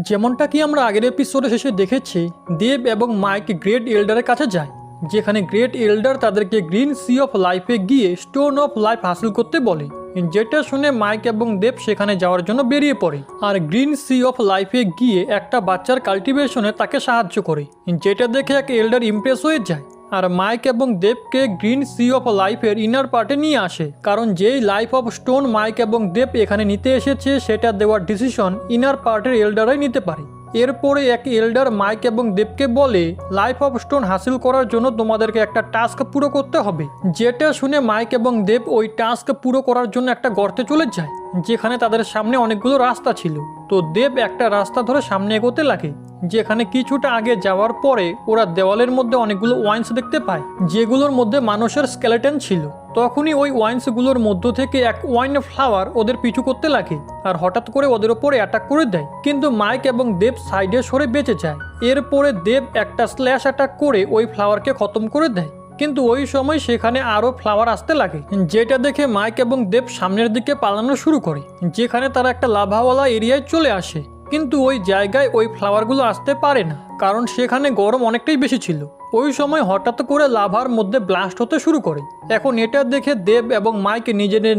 যেমনটা কি আমরা আগের এপিসোডে শেষে দেখেছি, দেব এবং মাইক গ্রেট এল্ডারের কাছে যায়, যেখানে গ্রেট এল্ডার তাদেরকে গ্রিন সি অফ লাইফে গিয়ে স্টোন অফ লাইফ হাসিল করতে বলে। যেটা শুনে মাইক এবং দেব সেখানে যাওয়ার জন্য বেরিয়ে পড়ে আর গ্রিন সি অফ লাইফে গিয়ে একটা বাচ্চার কাল্টিভেশনে তাকে সাহায্য করে, যেটা দেখে এক এল্ডার ইমপ্রেস হয়ে যায় আর মাইক এবং দেবকে গ্রিন সি অফ লাইফের ইনার পার্টে নিয়ে আসে, কারণ যেই লাইফ অফ স্টোন মাইক এবং দেব এখানে নিতে এসেছে সেটা দেওয়ার ডিসিশন ইনার পার্টের এল্ডারই নিতে পারে। এরপরে এক এল্ডার মাইক এবং দেবকে বলে লাইফ অফ স্টোন হাসিল করার জন্য তোমাদেরকে একটা টাস্ক পুরো করতে হবে, যেটা শুনে মাইক এবং দেব ওই টাস্ক পুরো করার জন্য একটা গর্তে চলে যায়, যেখানে তাদের সামনে অনেকগুলো রাস্তা ছিল। তো দেব একটা রাস্তা ধরে সামনে এগোতে লাগে, যেখানে কিছুটা আগে যাওয়ার পরে ওরা দেওয়ালের মধ্যে অনেকগুলো ওয়াইন্স দেখতে পায়, যেগুলোর মধ্যে মানুষের স্কেলেটন ছিল। তখনই ওই ওয়াইন্সগুলোর মধ্য থেকে এক ওয়াইন ফ্লাওয়ার ওদের পিছু করতে লাগে আর হঠাৎ করে ওদের ওপরে অ্যাটাক করে দেয়, কিন্তু মাইক এবং দেব সাইডে সরে বেঁচে যায়। এরপরে দেব একটা স্ল্যাশ অ্যাটাক করে ওই ফ্লাওয়ারকে খতম করে দেয়, কিন্তু ওই সময় সেখানে আরও ফ্লাওয়ার আসতে লাগে, যেটা দেখে মাইক এবং দেব সামনের দিকে পালানো শুরু করে, যেখানে তারা একটা লাভাওয়ালা এরিয়ায় চলে আসে। কিন্তু ওই জায়গায় ওই ফ্লাওয়ারগুলো আসতে পারে না, কারণ সেখানে গরম অনেকটাই বেশি ছিল। ওই সময় হঠাৎ করে লাভার মধ্যে ব্লাস্ট হতে শুরু করে। এখন এটা দেখে দেব এবং মাইক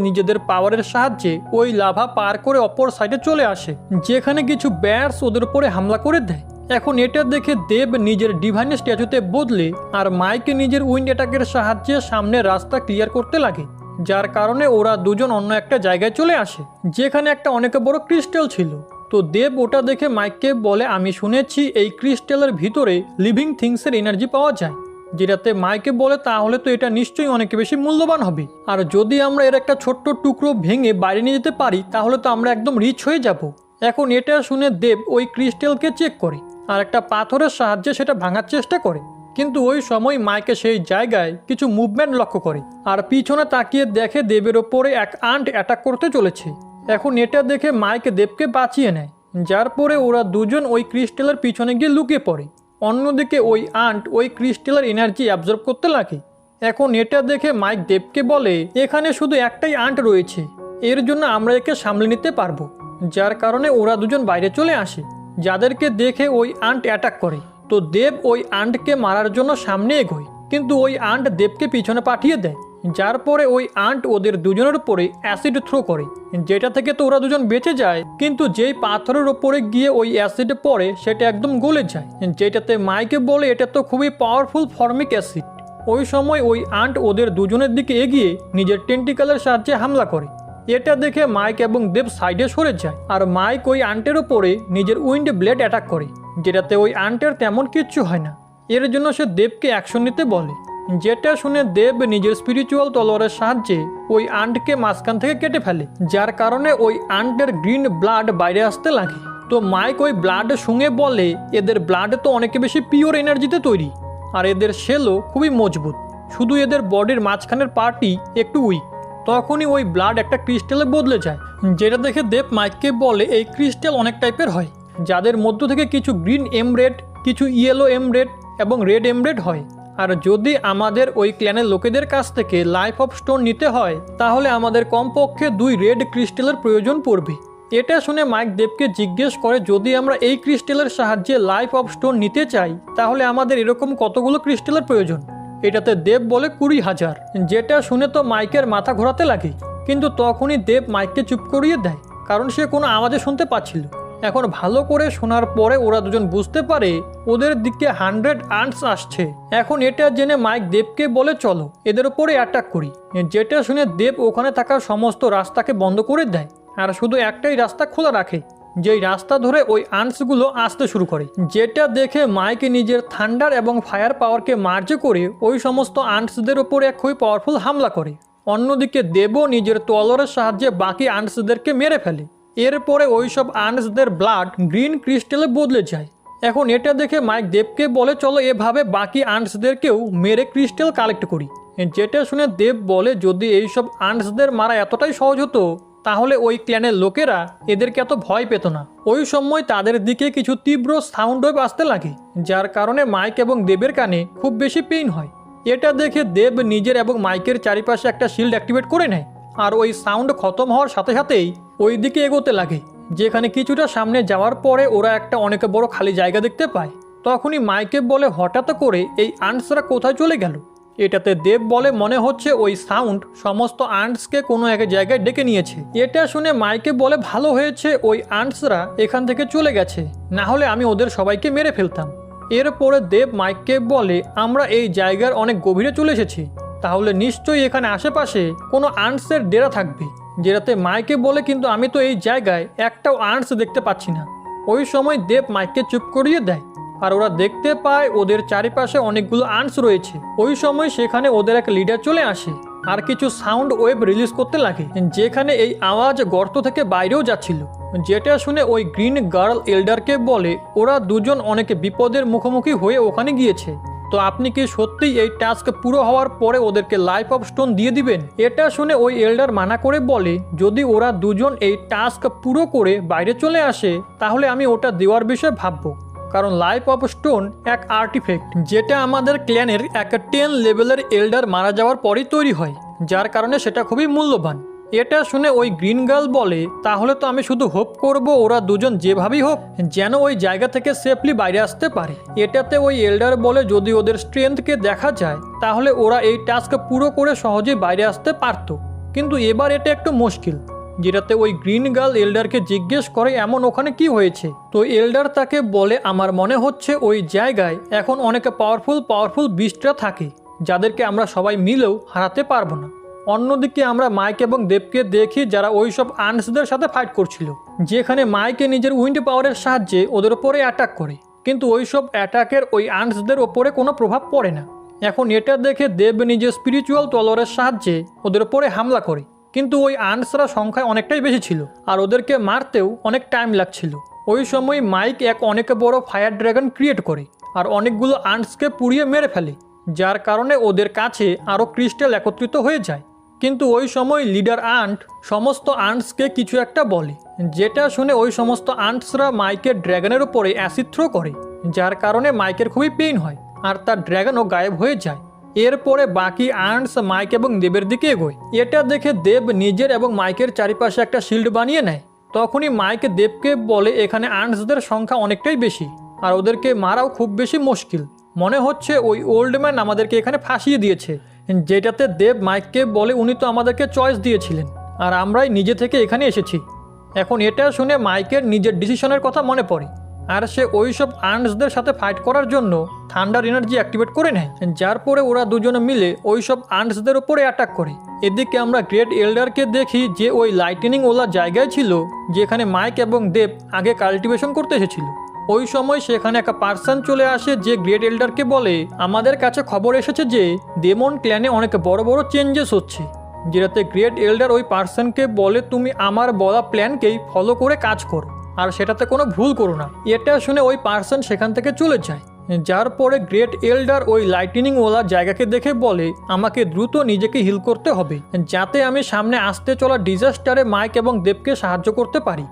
নিজেদের পাওয়ারের সাহায্যে ওই লাভা পার করে অপর সাইডে চলে আসে, যেখানে কিছু ব্যাটস ওদের উপরে হামলা করে দেয়। এখন এটা দেখে দেব নিজের ডিভাইন স্ট্যাচুতে বদলে আর মাইক নিজের উইন্ড অ্যাটাকের সাহায্যে সামনের রাস্তা ক্লিয়ার করতে লাগে, যার কারণে ওরা দুজন অন্য একটা জায়গায় চলে আসে, যেখানে একটা অনেক বড় ক্রিস্টাল ছিল। তো দেব ওটা দেখে মাইককে বলে আমি শুনেছি এই ক্রিস্টালের ভিতরে লিভিং থিংসের এনার্জি পাওয়া যায়, যেটাতে মাইকে বলে তাহলে তো এটা নিশ্চয়ই অনেক বেশি মূল্যবান হবে, আর যদি আমরা এর একটা ছোট্ট টুকরো ভেঙে বাইরে নিয়ে যেতে পারি তাহলে তো আমরা একদম রিচ হয়ে যাব। এখন এটা শুনে দেব ওই ক্রিস্টালকে চেক করে আর একটা পাথরের সাহায্যে সেটা ভাঙার চেষ্টা করে, কিন্তু ওই সময় মাইকে সেই জায়গায় কিছু মুভমেন্ট লক্ষ্য করে আর পিছনে তাকিয়ে দেখে দেবের ওপরে এক আন্ট অ্যাটাক করতে চলেছে। এখন এটা দেখে মাইক দেবকে বাঁচিয়ে নেয়, যার পরে ওরা দুজন ওই ক্রিস্টালের পিছনে গিয়ে লুকিয়ে পড়ে। অন্যদিকে ওই আন্ট ওই ক্রিস্টালের এনার্জি অ্যাবজর্ব করতে লাগে। এখন এটা দেখে মাইক দেবকে বলে এখানে শুধু একটাই আন্ট রয়েছে, এর জন্য আমরা একে সামলে নিতে পারবো, যার কারণে ওরা দুজন বাইরে চলে আসে, যাদেরকে দেখে ওই আন্ট অ্যাটাক করে। তো দেব ওই আন্টকে মারার জন্য সামনে এগোয়, কিন্তু ওই আন্ট দেবকে পিছনে পাঠিয়ে দেয়, যার পরে ওই আন্ট ওদের দুজনের উপরে অ্যাসিড থ্রো করে, যেটা থেকে তো ওরা দুজন বেঁচে যায়, কিন্তু যেই পাথরের ওপরে গিয়ে ওই অ্যাসিড পড়ে সেটা একদম গলে যায়, যেটাতে মাইকে বলে এটা তো খুবই পাওয়ারফুল ফর্মিক অ্যাসিড। ওই সময় ওই আন্ট ওদের দুজনের দিকে এগিয়ে নিজের টেন্টিকালের সাহায্যে হামলা করে। এটা দেখে মাইক এবং দেব সাইডে সরে যায় আর মাইক ওই আন্টের ওপরে নিজের উইন্ড ব্লেড অ্যাটাক করে, যেটাতে ওই আন্টের তেমন কিচ্ছু হয় না। এর জন্য সে দেবকে অ্যাকশন নিতে বলে, যেটা শুনে দেব নিজের স্পিরিচুয়াল তলোয়ারের সাহায্যে ওই আন্টকে মাঝখান থেকে কেটে ফেলে, যার কারণে ওই আন্টের গ্রিন ব্লাড বাইরে আসতে লাগে। তো মাইক ওই ব্লাড শুঙে বলে এদের ব্লাড তো অনেক বেশি পিওর এনার্জিতে তৈরি আর এদের সেলও খুবই মজবুত, শুধু এদের বডির মাঝখানের পার্টই একটু উইক। তখনই ওই ব্লাড একটা ক্রিস্টালে বদলে যায়, যেটা দেখে দেব মাইককে বলে এই ক্রিস্টাল অনেক টাইপের হয়, যাদের মধ্য থেকে কিছু গ্রিন এমরেড, কিছু ইয়েলো এমরেড এবং রেড এমরেড হয়, আর যদি আমাদের ওই ক্ল্যানের লোকেদের কাছ থেকে লাইফ অফ স্টোন নিতে হয় তাহলে আমাদের কমপক্ষে 2 রেড ক্রিস্টালের প্রয়োজন পড়বে। এটা শুনে মাইক দেবকে জিজ্ঞেস করে যদি আমরা এই ক্রিস্টালের সাহায্যে লাইফ অফ স্টোন নিতে চাই তাহলে আমাদের এরকম কতগুলো ক্রিস্টালের প্রয়োজন। এটাতে দেব বলে 20,000, যেটা শুনে তো মাইকের মাথা ঘোরাতে লাগে, কিন্তু তখনই দেব মাইককে চুপ করিয়ে দেয়, কারণ সে কোনো আওয়াজে শুনতে পাচ্ছিল। এখন ভালো করে শোনার পরে ওরা দুজন বুঝতে পারে ওদের দিকে 100 আন্টস আসছে। এখন এটা জেনে মাইক দেবকে বলে চলো এদের উপরে অ্যাটাক করি, যেটা শুনে দেব ওখানে থাকা সমস্ত রাস্তাকে বন্ধ করে দেয় আর শুধু একটাই রাস্তা খোলা রাখে, যেই রাস্তা ধরে ওই আন্টসগুলো আসতে শুরু করে, যেটা দেখে মাইক নিজের থান্ডার এবং ফায়ার পাওয়ারকে মার্জ করে ওই সমস্ত আন্টসদের ওপরে এক খুবই পাওয়ারফুল হামলা করে। অন্যদিকে দেবও নিজের তলোয়ারের সাহায্যে বাকি আন্টসদেরকে মেরে ফেলে। এরপরে ওইসব আন্টসদের ব্লাড গ্রিন ক্রিস্টালে বদলে যায়। এখন এটা দেখে মাইক দেবকে বলে চলো এভাবে বাকি আন্টসদেরকেও মেরে ক্রিস্টাল কালেক্ট করি, যেটা শুনে দেব বলে যদি এইসব আন্টসদের মারা এতটাই সহজ হতো তাহলে ওই ক্ল্যানের লোকেরা এদেরকে এত ভয় পেত না। ওই সময় তাদের দিকে কিছু তীব্র সাউন্ড ওয়েভ আসতে লাগে, যার কারণে মাইক এবং দেবের কানে খুব বেশি পেইন হয়। এটা দেখে দেব নিজের এবং মাইকের চারিপাশে একটা শিল্ড অ্যাক্টিভেট করে নেয় আর ওই সাউন্ড খতম হওয়ার সাথে সাথেই ওই দিকে এগোতে লাগে, যেখানে কিছুটা সামনে যাওয়ার পরে ওরা একটা অনেক বড় খালি জায়গা দেখতে পায়। তখনই মাইকে বলে হঠাৎ করে এই আন্টসরা কোথায় চলে গেল। এটাতে দেব বলে মনে হচ্ছে ওই সাউন্ড সমস্ত আন্টসকে কোনো এক জায়গায় ডেকে নিয়েছে। এটা শুনে মাইকে বলে ভালো হয়েছে ওই আন্টসরা এখান থেকে চলে গেছে, না হলে আমি ওদের সবাইকে মেরে ফেলতাম। এরপরে দেব মাইককে বলে আমরা এই জায়গার অনেক গভীরে চলে এসেছি, তাহলে নিশ্চয়ই এখানে আশেপাশে কোনো আন্টসের ডেরা থাকবে। যেটাতে মাইকে বলে কিন্তু আমি তো এই জায়গায় একটাও আন্টস দেখতে পাচ্ছি না। ওই সময় দেব মাইককে চুপ করিয়ে দেয় আর ওরা দেখতে পায় ওদের চারিপাশে অনেকগুলো আন্টস রয়েছে। ওই সময় সেখানে ওদের এক লিডার চলে আসে আর কিছু সাউন্ড ওয়েভ রিলিজ করতে লাগে, যেখানে এই আওয়াজ গর্ত থেকে বাইরেও যাচ্ছিল। যেটা শুনে ওই গ্রিন গার্ল এল্ডারকে বলে ওরা দুজন অনেক বিপদের মুখোমুখি হয়ে ওখানে গিয়েছে, তো আপনি কি সত্যিই এই টাস্ক পুরো হওয়ার পরে ওদেরকে লাইফ অফ স্টোন দিয়ে দিবেন? এটা শুনে ওই এল্ডার মানা করে বলে যদি ওরা দুজন এই টাস্ক পুরো করে বাইরে চলে আসে তাহলে আমি ওটা দেওয়ার বিষয়ে ভাববো, কারণ লাইফ অফ স্টোন এক আর্টিফ্যাক্ট যেটা আমাদের ক্ল্যানের এক 10 লেভেলের এল্ডার মারা যাওয়ার পরেই তৈরি হয়, যার কারণে সেটা খুবই মূল্যবান। এটা শুনে ওই গ্রিন গার্ল বলে তাহলে তো আমি শুধু হোপ করব ওরা দুজন যেভাবেই হোক যেন ওই জায়গা থেকে সেফলি বাইরে আসতে পারে। এটাতে ওই এল্ডার বলে যদি ওদের স্ট্রেংথকে দেখা যায় তাহলে ওরা এই টাস্ক পুরো করে সহজেই বাইরে আসতে পারতো, কিন্তু এবার এটা একটু মুশকিল। যেটাতে ওই গ্রিন গার্ল এল্ডারকে জিজ্ঞেস করে এমন ওখানে কি হয়েছে। তো এল্ডার তাকে বলে আমার মনে হচ্ছে ওই জায়গায় এখন অনেক পাওয়ারফুল বিস্টরা থাকে যাদেরকে আমরা সবাই মিলেও হারাতে পারবো না। অন্যদিকে আমরা মাইক এবং দেবকে দেখি যারা ওই সব আন্টসদের সাথে ফাইট করছিল, যেখানে মাইকে নিজের উইন্ড পাওয়ারের সাহায্যে ওদের ওপরে অ্যাটাক করে, কিন্তু ওই সব অ্যাটাকের ওই আন্টসদের ওপরে কোনো প্রভাব পড়ে না। এখন এটা দেখে দেব নিজের স্পিরিচুয়াল তলোয়ারের সাহায্যে ওদের ওপরে হামলা করে, কিন্তু ওই আন্টসরা সংখ্যায় অনেকটাই বেশি ছিল আর ওদেরকে মারতেও অনেক টাইম লাগছিল। ওই সময় মাইক এক অনেক বড় ফায়ার ড্রাগন ক্রিয়েট করে আর অনেকগুলো আন্টসকে পুড়িয়ে মেরে ফেলে, যার কারণে ওদের কাছে আরও ক্রিস্টাল একত্রিত হয়ে যায়। কিন্তু ওই সময় লিডার আন্ট সমস্ত আন্টসকে কিছু একটা বলে, যেটা শুনে ওই সমস্ত আন্টসরা মাইকের ড্র্যাগনের উপরে অ্যাসিড থ্রো করে, যার কারণে মাইকের খুবই পেইন হয় আর তার ড্র্যাগনও গায়েব হয়ে যায়। এরপরে বাকি আন্টস মাইক এবং দেবের দিকে এগোয়। এটা দেখে দেব নিজের এবং মাইকের চারিপাশে একটা শিল্ড বানিয়ে নেয়। তখনই মাইক দেবকে বলে এখানে আন্টসদের সংখ্যা অনেকটাই বেশি আর ওদেরকে মারাও খুব বেশি মুশকিল, মনে হচ্ছে ওই ওল্ড ম্যান আমাদেরকে এখানে ফাঁসিয়ে দিয়েছে। যেটাতে দেব মাইককে বলে উনি তো আমাদেরকে চয়েস দিয়েছিলেন আর আমরাই নিজে থেকে এখানে এসেছি। এখন এটা শুনে মাইকের নিজের ডিসিশনের কথা মনে পড়ে আর সে ওই সব আন্টসদের সাথে ফাইট করার জন্য থান্ডার এনার্জি অ্যাক্টিভেট করে নেয়, যার পরে ওরা দুজনে মিলে ওই সব আন্টসদের উপরে অ্যাটাক করে। এদিকে আমরা গ্রেট এল্ডারকে দেখি যে ওই লাইটেনিং ওলা জায়গায় ছিল যেখানে মাইক এবং দেব আগে কাল্টিভেশন করতে এসেছিল। ওই সময় সেখানে একটা পার্সন চলে আসে যে গ্রেট এল্ডারকে বলে আমাদের কাছে খবর এসেছে যে ডেমন ক্ল্যানে অনেক বড় বড় চেঞ্জেস হচ্ছে। যেটাতে গ্রেট এল্ডার ওই পার্সনকে বলে তুমি আমার বলা প্ল্যানকেই ফলো করে কাজ করো আর সেটাতে কোনো ভুল করো না। এটা শুনে ওই পার্সন সেখান থেকে চলে যায়, যার পরে গ্রেট এল্ডার ওই লাইটেনিং ওলা জায়গাকে দেখে বলে আমাকে দ্রুত নিজেকে হিল করতে হবে যাতে আমি সামনে আসতে চলা ডিজাস্টারে মাইক এবং দেবকে সাহায্য করতে পারি।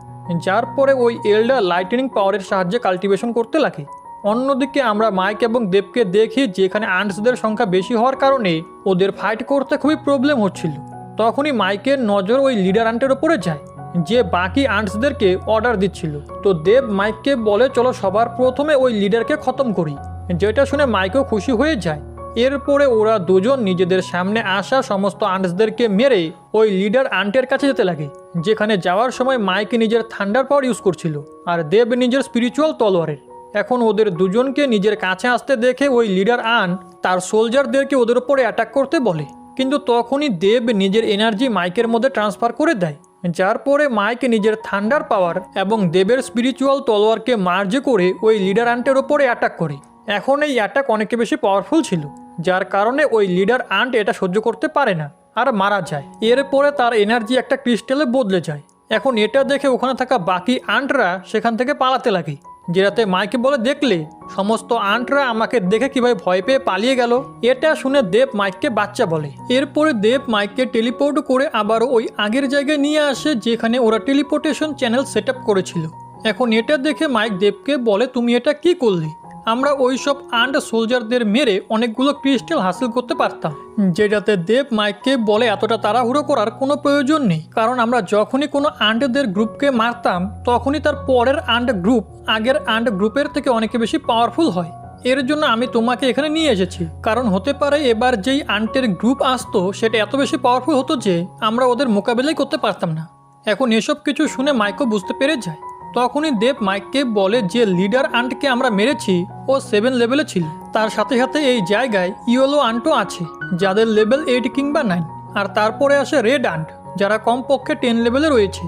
যার পরে ওই এল্ডার লাইটেনিং পাওয়ারের সাহায্যে কাল্টিভেশন করতে লাগে। অন্যদিকে আমরা মাইক এবং দেবকে দেখি যেখানে আন্টসদের সংখ্যা বেশি হওয়ার কারণে ওদের ফাইট করতে খুবই প্রবলেম হচ্ছিল। তখনই মাইকের নজর ওই লিডার আন্টের ওপরে যায় যে বাকি আন্টসদেরকে অর্ডার দিচ্ছিল। তো দেব মাইককে বলে চলো সবার প্রথমে ওই লিডারকে খতম করি, যেটা শুনে মাইকও খুশি হয়ে যায়। এরপরে ওরা দুজন নিজেদের সামনে আসা সমস্ত আন্টসদেরকে মেরে ওই লিডার আন্টের কাছে যেতে লাগে, যেখানে যাওয়ার সময় মাইক নিজের থান্ডার পাওয়ার ইউজ করছিল আর দেব নিজের স্পিরিচুয়াল তলোয়ারের। এখন ওদের দুজনকে নিজের কাছে আসতে দেখে ওই লিডার আন্ট তার সোলজারদেরকে ওদের উপরে অ্যাটাক করতে বলে, কিন্তু তখনই দেব নিজের এনার্জি মাইকের মধ্যে ট্রান্সফার করে দেয়, যার পরে মাইক নিজের থান্ডার পাওয়ার এবং দেবের স্পিরিচুয়াল তলোয়ারকে মার্জ করে ওই লিডার আন্টের ওপরে অ্যাটাক করে। এখন এই অ্যাটাক অনেক বেশি পাওয়ারফুল ছিল, যার কারণে ওই লিডার আন্ট এটা সহ্য করতে পারে না আর মারা যায়। এরপরে তার এনার্জি একটা ক্রিস্টালে বদলে যায়। এখন এটা দেখে ওখানে থাকা বাকি আন্টরা সেখান থেকে পালাতে লাগে, যেটাতে মাইকে বলে দেখলে সমস্ত আন্টরা আমাকে দেখে কিভাবে ভয় পেয়ে পালিয়ে গেল। এটা শুনে দেব মাইককে বাচ্চা বলে। এরপরে দেব মাইককে টেলিপোর্ট করে আবারও ওই আগের জায়গায় নিয়ে আসে যেখানে ওরা টেলিপোর্টেশন চ্যানেল সেট আপ করেছিল। এখন এটা দেখে মাইক দেবকে বলে তুমি এটা কি করলে আমরা ওই সব আন্ট সোলজারদের মেরে অনেকগুলো ক্রিস্টাল হাসিল করতে পারতাম, যেটাতে দেব মাইককে বলে এতটা তাড়াহুড়ো করার কোনো প্রয়োজন নেই, কারণ আমরা যখনই কোনো আন্টদের গ্রুপকে মারতাম তখনই তার পরের আন্ট গ্রুপ আগের আন্ট গ্রুপের থেকে অনেক বেশি পাওয়ারফুল হয়। এর জন্য আমি তোমাকে এখানে নিয়ে এসেছি, কারণ হতে পারে এবার যেই আন্টের গ্রুপ আসতো সেটা এত বেশি পাওয়ারফুল হতো যে আমরা ওদের মোকাবেলাই করতে পারতাম না। এখন এসব কিছু শুনে মাইকও বুঝতে পেরে যায়। তখনই দেব মাইককে বলে যে লিডার আন্টকে আমরা মেরেছি ও 7 লেভেলে ছিল, তার সাথে সাথে এই জায়গায় ইয়েলো আন্টও আছে যাদের লেভেল 8 কিংবা 9, আর তারপরে আসে রেড আন্ট যারা কমপক্ষে 10 লেভেলে রয়েছে।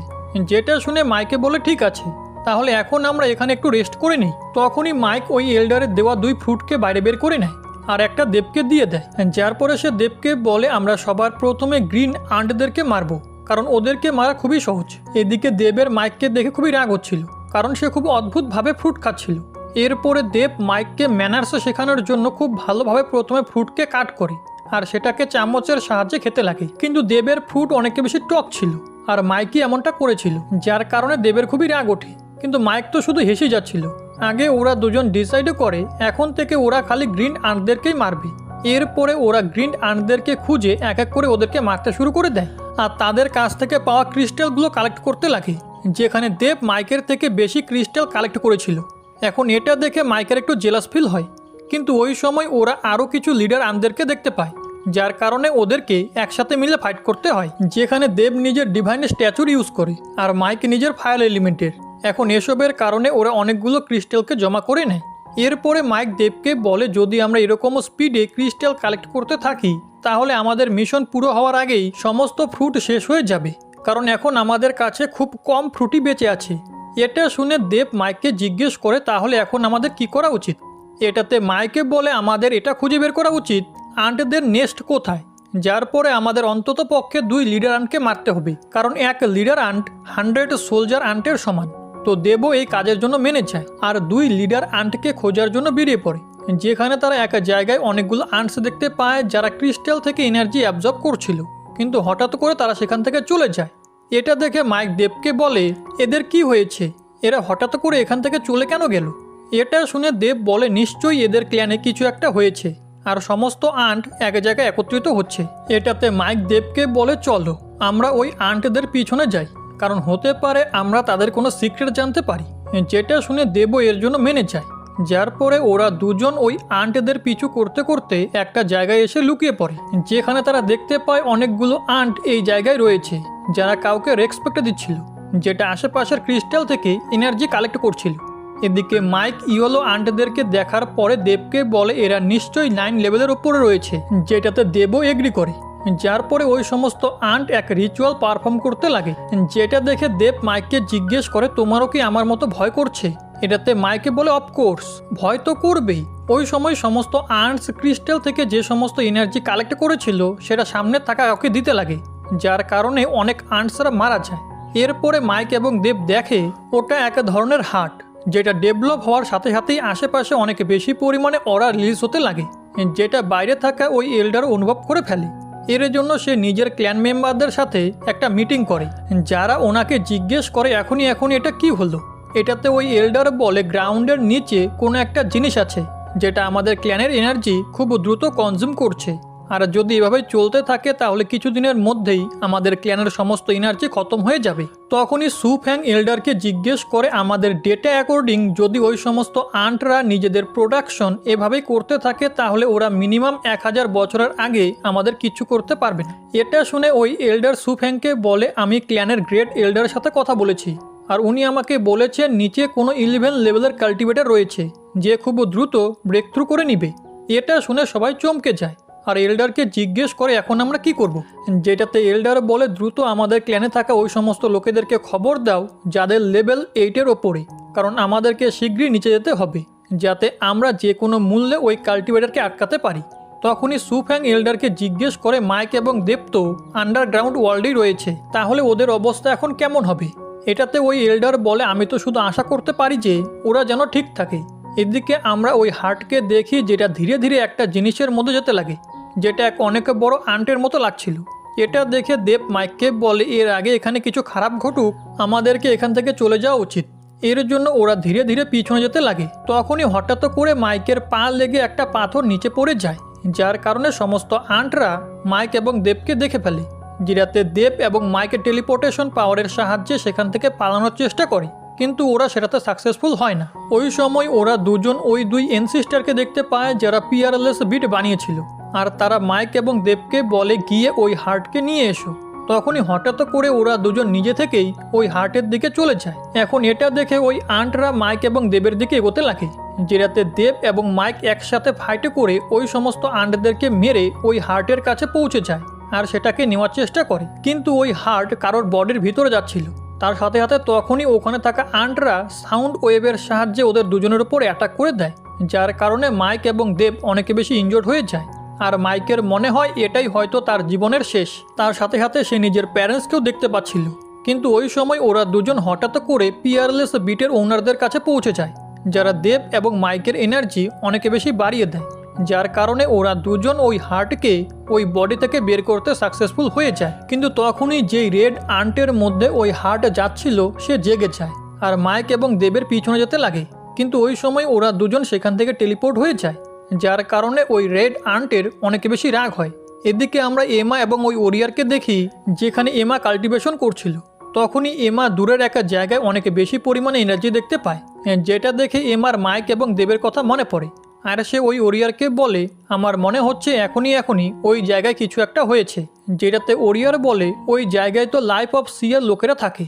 যেটা শুনে মাইকে বলে ঠিক আছে, তাহলে এখন আমরা এখানে একটু রেস্ট করে নিই। তখনই মাইক ওই এল্ডারের দেওয়া 2 ফ্রুটকে বাইরে বের করে নেয় আর একটা দেবকে দিয়ে দেয়, যার পরে সে দেবকে বলে আমরা সবার প্রথমে গ্রিন আন্টদেরকে মারবো, কারণ ওদেরকে মারা খুবই সহজ। এদিকে দেবের মাইককে দেখে খুবই রাগ হচ্ছিল, কারণ সে খুব অদ্ভুতভাবে ফ্রুট খাচ্ছিল। এরপরে দেব মাইককে ম্যানার্স শেখানোর জন্য খুব ভালোভাবে প্রথমে ফ্রুটকে কাট করে আর সেটাকে চামচের সাহায্যে খেতে লাগে, কিন্তু দেবের ফ্রুট অনেক বেশি টক ছিল আর মাইকই এমনটা করেছিল, যার কারণে দেবের খুবই রাগ ওঠে। কিন্তু মাইক তো শুধু হেসে যাচ্ছিল। আগে ওরা দুজন ডিসাইডও করে এখন থেকে ওরা খালি গ্রিন আন্টদেরকেই মারবে। এরপরে ওরা গ্রিন আন্টদেরকে খুঁজে এক এক করে ওদেরকে মারতে শুরু করে দেয় আর তাদের কাছ থেকে পাওয়া ক্রিস্টালগুলো কালেক্ট করতে লাগে, যেখানে দেব মাইকের থেকে বেশি ক্রিস্টাল কালেক্ট করেছিল। এখন এটা দেখে মাইকের একটু জেলাস ফিল হয়, কিন্তু ওই সময় ওরা আরও কিছু লিডার আন্টদেরকে দেখতে পায়, যার কারণে ওদেরকে একসাথে মিলে ফাইট করতে হয়, যেখানে দেব নিজের ডিভাইন স্ট্যাচুর ইউজ করে আর মাইক নিজের ফায়ার এলিমেন্টের। এখন এসবের কারণে ওরা অনেকগুলো ক্রিস্টালকে জমা করে নেয়। এরপরে মাইক দেবকে বলে যদি আমরা এরকম স্পিডে ক্রিস্টাল কালেক্ট করতে থাকি তাহলে আমাদের মিশন পুরো হওয়ার আগেই সমস্ত ফ্রুট শেষ হয়ে যাবে, কারণ এখন আমাদের কাছে খুব কম ফ্রুটই বেঁচে আছে। এটা শুনে দেব মাইককে জিজ্ঞেস করে তাহলে এখন আমাদের কি করা উচিত। এটাতে মাইকে বলে আমাদের এটা খুঁজে বের করা উচিত আন্টদের নেস্ট কোথায়, যার পরে আমাদের অন্তত পক্ষে 2 লিডার আন্টকে মারতে হবে, কারণ এক লিডার আন্ট 100 সোলজার আন্টের সমান। তো দেবও এই কাজের জন্য মেনে যায় আর 2 লিডার আন্টকে খোঁজার জন্য বেরিয়ে পড়ে, যেখানে তারা এক জায়গায় অনেকগুলো আন্টস দেখতে পায় যারা ক্রিস্টাল থেকে এনার্জি অ্যাবজর্ব করছিল, কিন্তু হঠাৎ করে তারা সেখান থেকে চলে যায়। এটা দেখে মাইক দেবকে বলে এদের কি হয়েছে, এরা হঠাৎ করে এখান থেকে চলে কেন গেল। এটা শুনে দেব বলে নিশ্চয়ই এদের ক্ল্যানে কিছু একটা হয়েছে আর সমস্ত আন্ট এক জায়গায় একত্রিত হচ্ছে। এটাতে মাইক দেবকে বলে চলো আমরা ওই আন্টদের পিছনে যাই, কারণ হতে পারে আমরা তাদের কোনো সিক্রেট জানতে পারি। যেটা শুনে দেবও এর জন্য মেনে যায়, যার পরে ওরা দুজন ওই আন্টদের পিছু করতে করতে একটা জায়গায় এসে লুকিয়ে পড়ে, যেখানে তারা দেখতে পায় অনেকগুলো আন্ট এই জায়গায় রয়েছে যারা কাউকে রেসপেক্ট দিচ্ছিল, যেটা আশেপাশের ক্রিস্টাল থেকে এনার্জি কালেক্ট করছিল। এদিকে মাইক ইয়েলো আন্টদেরকে দেখার পরে দেবকে বলে এরা নিশ্চয়ই 9 লেভেলের উপরে রয়েছে, যেটাতে দেবও এগ্রি করে, যার পরে ওই সমস্ত আন্ট এক রিচুয়াল পারফর্ম করতে লাগে। যেটা দেখে দেব মাইককে জিজ্ঞেস করে তোমারও কি আমার মতো ভয় করছে। এটাতে মাইকে বলে অফকোর্স ভয় তো করবেই। ওই সময় সমস্ত আন্টস ক্রিস্টাল থেকে যে সমস্ত এনার্জি কালেক্ট করেছিল সেটা সামনে থাকা কাউকে দিতে লাগে, যার কারণে অনেক আন্টসরা মারা যায়। এরপরে মাইক এবং দেব দেখে ওটা এক ধরনের হার্ট, যেটা ডেভেলপ হওয়ার সাথে সাথেই আশেপাশে অনেক বেশি পরিমাণে অরা রিলিজ হতে লাগে, যেটা বাইরে থাকা ওই এল্ডার অনুভব করে ফেলে। এর জন্য সে নিজের ক্ল্যান মেম্বারদের সাথে একটা মিটিং করে, যারা ওনাকে জিজ্ঞেস করে এখনই এটা কি হলো। এটাতে ওই এল্ডার বলে গ্রাউন্ডের নিচে কোনো একটা জিনিস আছে যেটা আমাদের ক্ল্যানের এনার্জি খুব দ্রুত কনজিউম করছে, আর যদি এভাবে চলতে থাকে তাহলে কিছুদিনের মধ্যেই আমাদের ক্ল্যানের সমস্ত এনার্জি খতম হয়ে যাবে। তখনই সু ফ্যাং এল্ডারকে জিজ্ঞেস করে আমাদের ডেটা অ্যাকর্ডিং যদি ওই সমস্ত আন্টরা নিজেদের প্রোডাকশন এভাবেই করতে থাকে তাহলে ওরা মিনিমাম 1000 বছরের আগে আমাদের কিছু করতে পারবে না। এটা শুনে ওই এল্ডার সু ফ্যাংকে বলে আমি ক্ল্যানের গ্রেট এল্ডারের সাথে কথা বলেছি আর উনি আমাকে বলেছে নিচে কোনো 11 লেভেলের কাল্টিভেটর রয়েছে যে খুব দ্রুত ব্রেক থ্রু করে নিবে। এটা শুনে সবাই চমকে যায় আর এল্ডারকে জিজ্ঞেস করে এখন আমরা কি করব। যেটাতে এল্ডার বলে দ্রুত আমাদের ক্ল্যানে থাকা ওই সমস্ত লোকেদেরকে খবর দাও যাদের লেভেল 8-এর ওপরে, কারণ আমাদেরকে শীঘ্রই নিচে যেতে হবে যাতে আমরা যে কোনো মূল্যে ওই কাল্টিভেটরকে আটকাতে পারি। তখনই সু ফ্যাং এল্ডারকে জিজ্ঞেস করে মাইক এবং দেব তো আন্ডারগ্রাউন্ড ওয়ার্ল্ডেই রয়েছে, তাহলে ওদের অবস্থা এখন কেমন হবে। এটাতে ওই এল্ডার বলে আমি তো শুধু আশা করতে পারি যে ওরা যেন ঠিক থাকে। এদিকে আমরা ওই হার্টকে দেখি যেটা ধীরে ধীরে একটা জিনিসের মধ্যে যেতে লাগে, যেটা এক অনেক বড় আন্টের মতো লাগছিল। এটা দেখে দেব মাইককে বলে এর আগে এখানে কিছু খারাপ ঘটুক আমাদেরকে এখান থেকে চলে যাওয়া উচিত। এর জন্য ওরা ধীরে ধীরে পিছনে যেতে লাগে। তখনই হঠাৎ করে মাইকের পা লেগে একটা পাথর নিচে পড়ে যায়, যার কারণে সমস্ত আন্টরা মাইক এবং দেবকে দেখে ফেলে। যেটাতে দেব এবং মাইকের টেলিপোর্টেশন পাওয়ারের সাহায্যে সেখান থেকে পালানোর চেষ্টা করে, কিন্তু ওরা সেটাতে সাকসেসফুল হয় না। ওই সময় ওরা দুজন ওই দুই এনসিস্টারকে দেখতে পায় যারা পিয়ারলেস বিট বানিয়েছিল, আর তারা মাইক এবং দেবকে বলে গিয়ে ওই হার্টকে নিয়ে এসো। তখনই হঠাৎ করে ওরা দুজন নিজে থেকেই ওই হার্টের দিকে চলে যায়। এখন এটা দেখে ওই আন্টরা মাইক এবং দেবের দিকে এগোতে লাগে, যেটাতে দেব এবং মাইক একসাথে ফাইট করে ওই সমস্ত আন্টদেরকে মেরে ওই হার্টের কাছে পৌঁছে যায় আর সেটাকে নেওয়ার চেষ্টা করে। কিন্তু ওই হার্ট কারোর বডির ভিতরে যাচ্ছিল। তার সাথে সাথে তখনই ওখানে থাকা আন্টরা সাউন্ড ওয়েভের সাহায্যে ওদের দুজনের উপর অ্যাটাক করে দেয়, যার কারণে মাইক এবং দেব অনেক বেশি ইনজোর্ড হয়ে যায়। আর মাইকের মনে হয় এটাই হয়তো তার জীবনের শেষ। তার সাথে সাথে সে নিজের প্যারেন্টসকেও দেখতে পাচ্ছিল। কিন্তু ওই সময় ওরা দুজন হঠাৎ করে পিয়ারলেস বিটের ওনারদের কাছে পৌঁছে যায়, যারা দেব এবং মাইকের এনার্জি অনেক বেশি বাড়িয়ে দেয়, যার কারণে ওরা দুজন ওই হার্টকে ওই বডি থেকে বের করতে সাকসেসফুল হয়ে যায়। কিন্তু তখনই যেই রেড আন্টের মধ্যে ওই হার্ট যাচ্ছিল সে জেগে যায় আর মাইক এবং দেবের পিছনে যেতে লাগে। কিন্তু ওই সময় ওরা দুজন সেখান থেকে টেলিপোর্ট হয়ে যায়, যার কারণে ওই রেড আন্টের অনেক বেশি রাগ হয়। এদিকে আমরা এমা এবং ওই ওরিয়ারকে দেখি, যেখানে এমা কাল্টিভেশন করছিল। তখনই এমা দূরের একটা জায়গায় অনেক বেশি পরিমাণে এনার্জি দেখতে পায়, যেটা দেখে এমার মাইক এবং দেবের কথা মনে পড়ে। আর সে ওই ওরিয়ারকে বলে, আমার মনে হচ্ছে এখনই ওই জায়গায় কিছু একটা হয়েছে। যেটাতে ওরিয়ার বলে, ওই জায়গায় তো লাইফ অফ সিয়ার লোকেরা থাকে।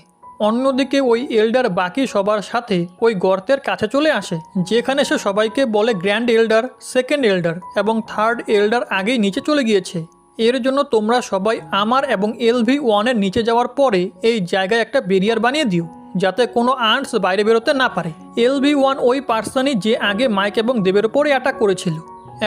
অন্যদিকে ওই এল্ডার বাকি সবার সাথে ওই গর্তের কাছে চলে আসে, যেখানে সে সবাইকে বলে গ্র্যান্ড এল্ডার, সেকেন্ড এল্ডার এবং থার্ড এল্ডার আগেই নিচে চলে গিয়েছে। এর জন্য তোমরা সবাই আমার এবং LV1-এর নিচে যাওয়ার পরে এই জায়গায় একটা ব্যারিয়ার বানিয়ে দিও, যাতে কোনো আন্টস বাইরে বেরোতে না পারে। LV1 ওই পার্সনই যে আগে মাইক এবং দেবের উপরে অ্যাটাক করেছিল।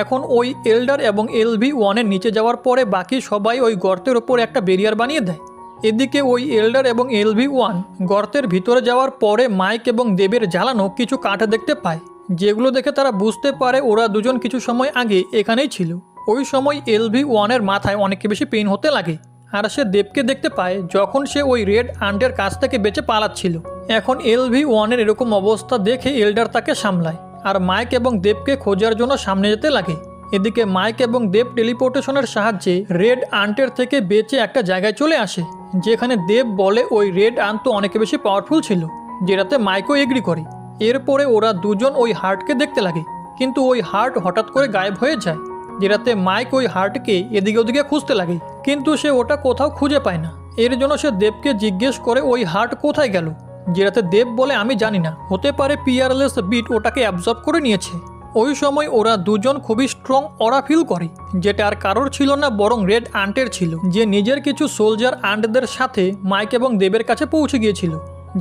এখন ওই এল্ডার এবং LV1-এর নিচে যাওয়ার পরে বাকি সবাই ওই গর্তের ওপর একটা ব্যারিয়ার বানিয়ে দেয়। এদিকে ওই এল্ডার এবং LV1 গর্তের ভিতরে যাওয়ার পরে মাইক এবং দেবের জ্বালানো কিছু কাঠ দেখতে পায়, যেগুলো দেখে তারা বুঝতে পারে ওরা দুজন কিছু সময় আগে এখানেই ছিল। ওই সময় LV1-এর মাথায় অনেক বেশি পেইন হতে লাগে, আর সে দেবকে দেখতে পায় যখন সে ওই রেড আন্টের কাছ থেকে বেঁচে পালাচ্ছিল। এখন LV1-এর এরকম অবস্থা দেখে এল্ডার তাকে সামলায়, আর মাইক এবং দেবকে খোঁজার জন্য সামনে যেতে লাগে। এদিকে মাইক এবং দেব টেলিপোর্টেশনের সাহায্যে রেড আন্টের থেকে বেঁচে একটা জায়গায় চলে আসে, যেখানে দেব বলে ওই রেড আন্ট তো অনেক বেশি পাওয়ারফুল ছিল, যেটাতে মাইকও এগ্রি করে। এরপরে ওরা দুজন ওই হার্টকে দেখতে লাগে, কিন্তু ওই হার্ট হঠাৎ করে গায়েব হয়ে যায়, যেটাতে মাইক ওই হার্টকে এদিকে ওদিকে খুঁজতে লাগে, কিন্তু সে ওটা কোথাও খুঁজে পায় না। এর জন্য সে দেবকে জিজ্ঞেস করে ওই হার্ট কোথায় গেল, যেটাতে দেব বলে আমি জানি না, হতে পারে পিয়ারলেস বিট ওটাকে অ্যাবজর্ব করে নিয়েছে। ওই সময় ওরা দুজন খুবই স্ট্রং অরা ফিল করে, যেটা আর কারোর ছিল না বরং রেড আন্টের ছিল, যে নিজের কিছু সোলজার আন্টদের সাথে মাইক এবং দেবের কাছে পৌঁছে গিয়েছিল,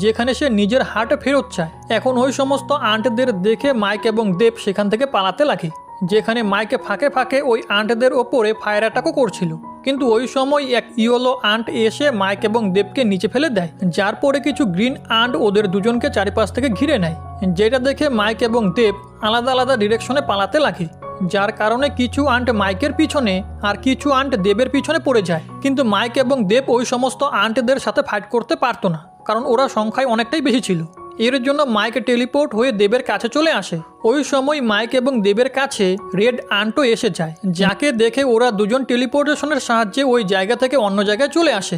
যেখানে সে নিজের হার্ট ফেরত চায়। এখন ওই সমস্ত আন্টদের দেখে মাইক এবং দেব সেখান থেকে পালাতে লাগে, যেখানে মাইকে ফাঁকে ফাঁকে ওই আন্টদের ওপরে ফায়ার অ্যাটাকও করছিল। কিন্তু ওই সময় এক ইয়েলো আন্ট এসে মাইক এবং দেবকে নিচে ফেলে দেয়, যার পরে কিছু গ্রিন আন্ট ওদের দুজনকে চারিপাশ থেকে ঘিরে নেয়, যেটা দেখে মাইক এবং দেব আলাদা আলাদা ডিরেকশনে পালাতে লাগে, যার কারণে কিছু আন্ট মাইকের পিছনে আর কিছু আন্ট দেবের পিছনে পড়ে যায়। কিন্তু মাইক এবং দেব ওই সমস্ত আন্টদের সাথে ফাইট করতে পারতো না, কারণ ওরা সংখ্যায় অনেকটাই বেশি ছিল। এর জন্য মাইক টেলিপোর্ট হয়ে দেবের কাছে চলে আসে। ওই সময় মাইক এবং দেবের কাছে রেড আন্টও এসে যায়, যাকে দেখে ওরা দুজন টেলিপোর্টেশনের সাহায্যে ওই জায়গা থেকে অন্য জায়গায় চলে আসে।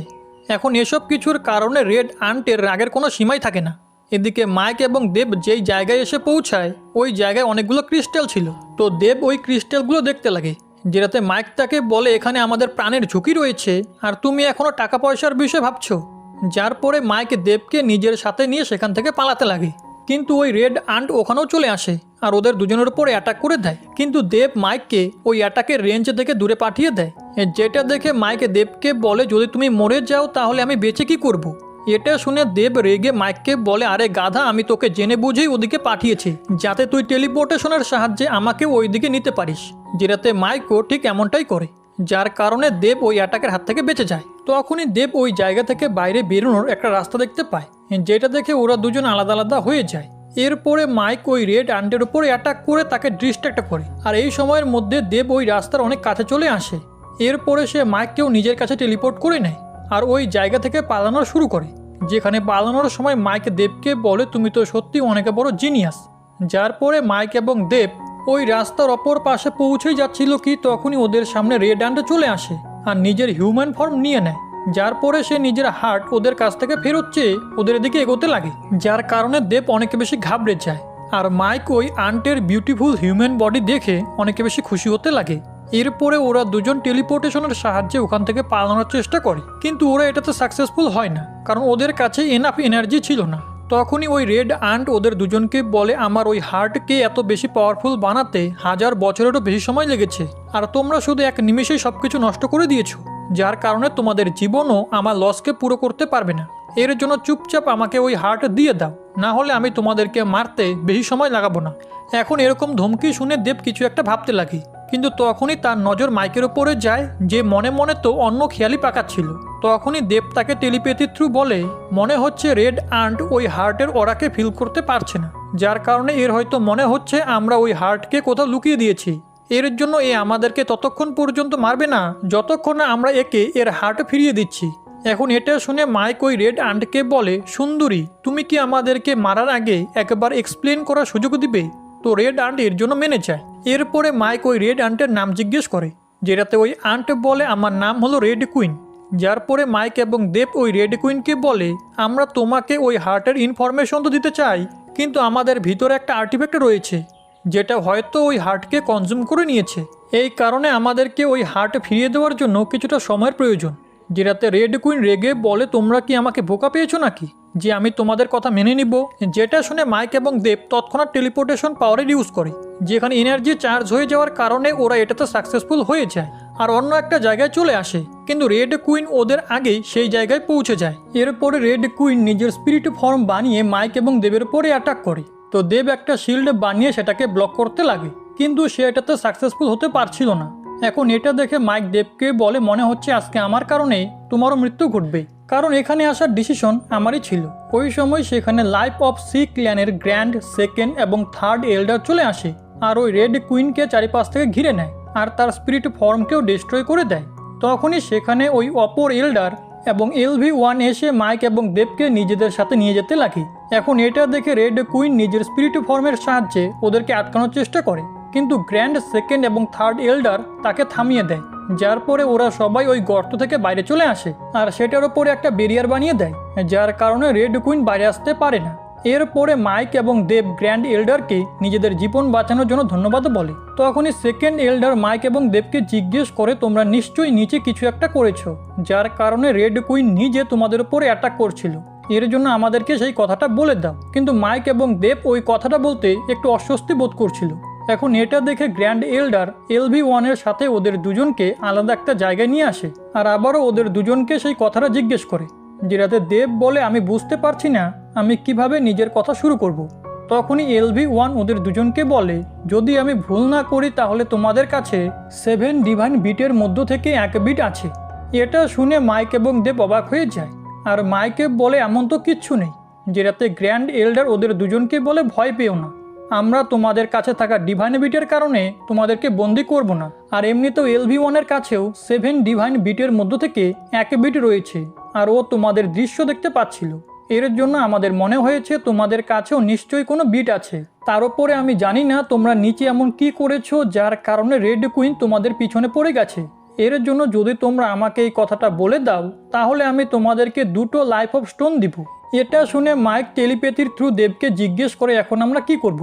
এখন এসব কিছুর কারণে রেড আন্টের রাগের কোনো সীমাই থাকে না। এদিকে মাইক এবং দেব যেই জায়গায় এসে পৌঁছায় ওই জায়গায় অনেকগুলো ক্রিস্টাল ছিল, তো দেব ওই ক্রিস্টালগুলো দেখতে লাগে, যেটাতে মাইক তাকে বলে এখানে আমাদের প্রাণের ঝুঁকি রয়েছে আর তুমি এখনও টাকা পয়সার বিষয়ে ভাবছো। যার পরে মাইক দেবকে নিজের সাথে নিয়ে সেখান থেকে পালাতে লাগে, কিন্তু ওই রেড আন্ট ওখানেও চলে আসে আর ওদের দুজনের উপরে অ্যাটাক করে দেয়। কিন্তু দেব মাইককে ওই অ্যাটাকের রেঞ্জ থেকে দূরে পাঠিয়ে দেয়, যেটা দেখে মাইক দেবকে বলে যদি তুমি মরে যাও তাহলে আমি বেঁচে কি করব। এটা শুনে দেব রেগে মাইককে বলে আরে গাধা, আমি তোকে জেনে বুঝেই ওদিকে পাঠিয়েছি যাতে তুই টেলিপোর্টেশনের সাহায্যে আমাকে ওই দিকে নিতে পারিস। যেটাতে মাইকও ঠিক এমনটাই করে, যার কারণে দেব ওই অ্যাটাকের হাত থেকে বেঁচে যায়। তখনই দেব ওই জায়গা থেকে বাইরে বেরোনোর একটা রাস্তা দেখতে পায়, যেটা দেখে ওরা দুজন আলাদা আলাদা হয়ে যায়। এরপরে মাইক ওই রেড আন্টের উপরে অ্যাটাক করে তাকে ডিস্ট্র্যাক্ট করে, আর এই সময়ের মধ্যে দেব ওই রাস্তার অনেক কাছে চলে আসে। এরপরে সে মাইককেও নিজের কাছে টেলিপোর্ট করে নেয় আর ওই জায়গা থেকে পালানো শুরু করে, যেখানে পালানোর সময় মাইক দেবকে বলে তুমি তো সত্যি অনেক বড় জিনিয়াস। যার পরে মাইক এবং দেব ওই রাস্তার অপর পাশে পৌঁছেই যাচ্ছিল কি তখনই ওদের সামনে রেড আন্ট চলে আসে আর নিজের হিউম্যান ফর্ম নিয়ে নেয়। যার পরে সে নিজের হার্ট ওদের কাছ থেকে ফেরত চেয়ে ওদের দিকে এগোতে লাগে, যার কারণে দেব অনেক বেশি ঘাবড়ে যায়। আর মাইক ওই আন্টের বিউটিফুল হিউম্যান বডি দেখে অনেক বেশি খুশি হতে লাগে। এরপরে ওরা দুজন টেলিপোর্টেশনের সাহায্যে ওখান থেকে পালানোর চেষ্টা করে, কিন্তু ওরা এটাতে সাকসেসফুল হয় না, কারণ ওদের কাছে এনাফ এনার্জি ছিল না। তখনই ওই রেড আন্ট ওদের দুজনকে বলে আমার ওই হার্টকে এত বেশি পাওয়ারফুল বানাতে 1000 বছরেরও বেশি সময় লেগেছে, আর তোমরা শুধু এক নিমেষেই সব কিছু নষ্ট করে দিয়েছো, যার কারণে তোমাদের জীবনও আমার লসকে পুরো করতে পারবে না। এর জন্য চুপচাপ আমাকে ওই হার্ট দিয়ে দাও, না হলে আমি তোমাদেরকে মারতে বেশি সময় লাগাবো না। এখন এরকম ধমকি শুনে দেব কিছু একটা ভাবতে লাগে, কিন্তু তখনই তার নজর মাইকের ওপরে যায়, যে মনে মনে তো অন্য খেয়ালই পাকাচ্ছিল। তখনই দেব তাকে টেলিপ্যাথি থ্রু বলে মনে হচ্ছে রেড আন্ট ওই হার্টের ওরাকে ফিল করতে পারছে না, যার কারণে এর হয়তো মনে হচ্ছে আমরা ওই হার্টকে কোথাও লুকিয়ে দিয়েছি। এর জন্য এ আমাদেরকে ততক্ষণ পর্যন্ত মারবে না যতক্ষণ না আমরা একে এর হার্ট ফিরিয়ে দিচ্ছি। এখন এটা শুনে মাইক ওই রেড আন্টকে বলে সুন্দরী, তুমি কি আমাদেরকে মারার আগে একবার এক্সপ্লেন করার সুযোগ দিবে? তো রেড আন্ট এর জন্য মেনে যায়। এরপরে মাইক ওই রেড আন্টের নাম জিজ্ঞেস করে, যেটাতে ওই আন্ট বলে আমার নাম হলো রেড কুইন। যার পরে মাইক এবং দেব ওই রেড কুইনকে বলে আমরা তোমাকে ওই হার্টের ইনফরমেশন তো দিতে চাই, কিন্তু আমাদের ভিতরে একটা আর্টিফ্যাক্ট রয়েছে যেটা হয়তো ওই হার্টকে কনজিউম করে নিয়েছে। এই কারণে আমাদেরকে ওই হার্ট ফিরিয়ে দেওয়ার জন্য কিছুটা সময়ের প্রয়োজন। যেটাতে রেড কুইন রেগে বলে তোমরা কি আমাকে বোকা পেয়েছো নাকি যে আমি তোমাদের কথা মেনে নিব? যেটা শুনে মাইক এবং দেব তৎক্ষণাৎ টেলিপোর্টেশন পাওয়ারের ইউজ করে, যেখানে এনার্জি চার্জ হয়ে যাওয়ার কারণে ওরা এটাতে সাকসেসফুল হয়ে যায় আর অন্য একটা জায়গায় চলে আসে, কিন্তু রেড কুইন ওদের আগেই সেই জায়গায় পৌঁছে যায়। এরপরে রেড কুইন নিজের স্পিরিট ফর্ম বানিয়ে মাইক এবং দেবের উপরে অ্যাটাক করে। তো দেব একটা শিল্ড বানিয়ে সেটাকে ব্লক করতে লাগে, কিন্তু সে এটাতে সাকসেসফুল হতে পারছিল না। এখন এটা দেখে মাইক দেবকে বলে মনে হচ্ছে আজকে আমার কারণে তোমারও মৃত্যু ঘটবে, কারণ এখানে আসার ডিসিশন আমারই ছিল। ওই সময় সেখানে লাইফ অফ সি ক্ল্যানের গ্র্যান্ড, সেকেন্ড এবং থার্ড এল্ডার চলে আসে আর ওই রেড কুইনকে চারিপাশ থেকে ঘিরে নেয় আর তার স্পিরিট ফর্মকেও ডিস্ট্রয় করে দেয়। তখনই সেখানে ওই অপর এল্ডার এবং LV-1 এসে মাইক এবং দেবকে নিজেদের সাথে নিয়ে যেতে লাগে। এখন এটা দেখে রেড কুইন নিজের স্পিরিট ফর্মের সাহায্যে ওদেরকে আটকানোর চেষ্টা করে, কিন্তু গ্র্যান্ড, সেকেন্ড এবং থার্ড এল্ডার তাকে থামিয়ে দেয়, যার পরে ওরা সবাই ওই গর্ত থেকে বাইরে চলে আসে আর সেটার ওপরে একটা ব্যারিয়ার বানিয়ে দেয়, যার কারণে রেড কুইন বাইরে আসতে পারে না। এরপরে মাইক এবং দেব গ্র্যান্ড এল্ডারকে নিজেদের জীবন বাঁচানোর জন্য ধন্যবাদ বলে। তখনই সেকেন্ড এল্ডার মাইক এবং দেবকে জিজ্ঞেস করে তোমরা নিশ্চয়ই নিচে কিছু একটা করেছো, যার কারণে রেড কুইন নিজে তোমাদের উপরে অ্যাটাক করছিল, এর জন্য আমাদেরকে সেই কথাটা বলে দাও। কিন্তু মাইক এবং দেব ওই কথাটা বলতে একটু অস্বস্তি বোধ করছিল। এখন এটা দেখে গ্র্যান্ড এল্ডার LV-1 এর সাথে ওদের দুজনকে আলাদা একটা জায়গায় নিয়ে আসে আর আবারও ওদের দুজনকে সেই কথাটা জিজ্ঞেস করে, যেটাতে দেব বলে আমি বুঝতে পারছি না আমি কিভাবে নিজের কথা শুরু করব। তখনই LV-1 ওদের দুজনকে বলে যদি আমি ভুল না করি তাহলে তোমাদের কাছে 7 ডিভাইন বিটের মধ্য থেকে এক বিট আছে। এটা শুনে মাইক এবং দেব অবাক হয়ে যায় আর মাইকে বলে এমন তো কিচ্ছু নেই, যেটাতে গ্র্যান্ড এল্ডার ওদের দুজনকে বলে ভয় পেও না, আমরা তোমাদের কাছে থাকা ডিভাইন বিটের কারণে তোমাদেরকে বন্দি করব না, আর এমনিতেও LV-1 এর কাছেও 7 ডিভাইন বিটের মধ্য থেকে এক বিট রয়েছে আর ও তোমাদের দৃশ্য দেখতে পাচ্ছিল, এর জন্য আমাদের মনে হয়েছে তোমাদের কাছেও নিশ্চয়ই কোনো বিট আছে। তার উপরে আমি জানি না তোমরা নিচে এমন কি করেছো যার কারণে রেড কুইন তোমাদের পিছনে পড়ে গেছে, এর জন্য যদি তোমরা আমাকে এই কথাটা বলে দাও তাহলে আমি তোমাদেরকে 2টো লাইফ অফ স্টোন দিব। এটা শুনে মাইক টেলিপ্যাথির থ্রু দেবকে জিজ্ঞেস করে এখন আমরা কি করব,